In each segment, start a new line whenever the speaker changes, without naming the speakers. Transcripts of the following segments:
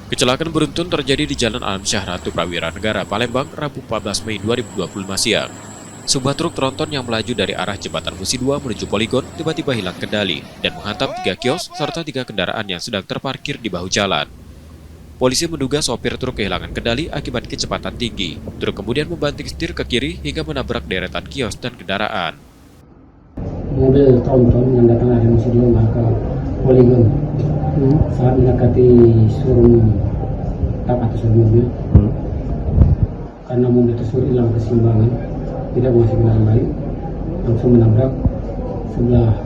Kecelakaan beruntun terjadi di Jalan Alam Syah Ratu Prawira Negara, Palembang, Rabu 14 Mei 2025 siang. Sebuah truk tronton yang melaju dari arah Jembatan Musi 2 menuju Poligon tiba-tiba hilang kendali dan menghantam 3 kios serta 3 kendaraan yang sedang terparkir di bahu jalan. Polisi menduga sopir truk kehilangan kendali akibat kecepatan tinggi. Truk kemudian membanting setir ke kiri hingga menabrak deretan kios dan kendaraan.
Mobil tronton yang datang dari Musi 2 ke Poligon saat mendekati showroom mobil karena mobil tersebut hilang keseimbangan, tidak masuk kendaraan lain, langsung menabrak sebelah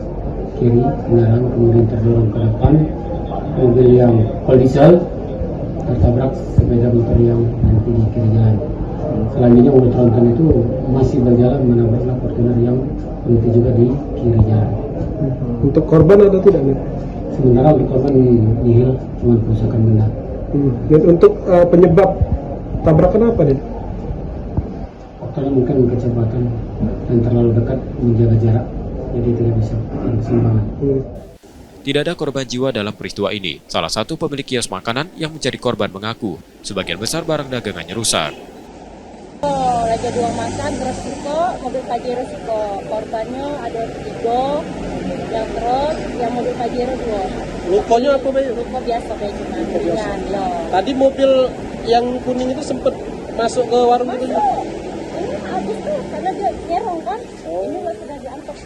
kiri kendaraan, kemudian terdorong ke depan mobil yang diesel tertabrak sepeda motor yang nanti di kiri jalan. Selanjutnya mobil tronton itu masih berjalan menabrak Fortuner yang berhenti juga di kiri jalan.
Untuk korban ada tidak nih?
Sementara untuk korban nihil, cuma kerusakan benda.
Dan untuk penyebab tabrakan apa nih?
Faktornya mungkin kecepatan dan terlalu dekat menjaga jarak, jadi tidak bisa keseimbangan.
Tidak ada korban jiwa dalam peristiwa ini. Salah satu pemilik kios makanan yang menjadi korban mengaku sebagian besar barang dagangannya rusak.
Raja 2 makan resiko, mobil Pajero resiko. Korbannya ada 3, yang terus yang mobil Pajero 2.
Lukanya apa, Bay?
Luka biasa, Bay, cuma ringan.
Tadi mobil yang kuning itu sempat masuk ke warung itu?
Ini habis tuh, karena dia nyerong kan. Ini sudah diangkut.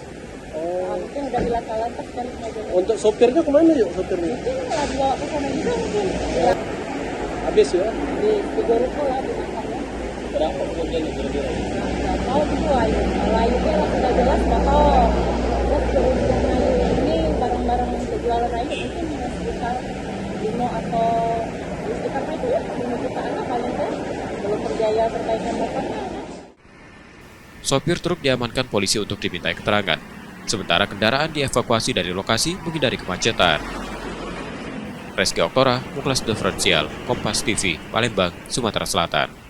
Mungkin udah dilantas dan sebagainya.
Untuk sopirnya kemana yuk sopirnya?
Mungkin lah dibawa ke sana juga mungkin. Ya,
Habis ya?
di Goruko lah dimakannya.
Berapa kemudian kira-kira?
Nggak tahu itu layu. Layunya lah sudah jelas nggak tahu. Terus kemudian layu ini barang-barang jualan layu mungkin sekitar 5 atau di sekitar itu ya 5 jutaan lah paling kan. Belum berjaya perbaikan motornya.
Sopir truk diamankan polisi untuk dimintai keterangan. Sementara kendaraan dievakuasi dari lokasi menghindari kemacetan. Reski Oktora, Muklas Diferensial, Kompas TV, Palembang, Sumatera Selatan.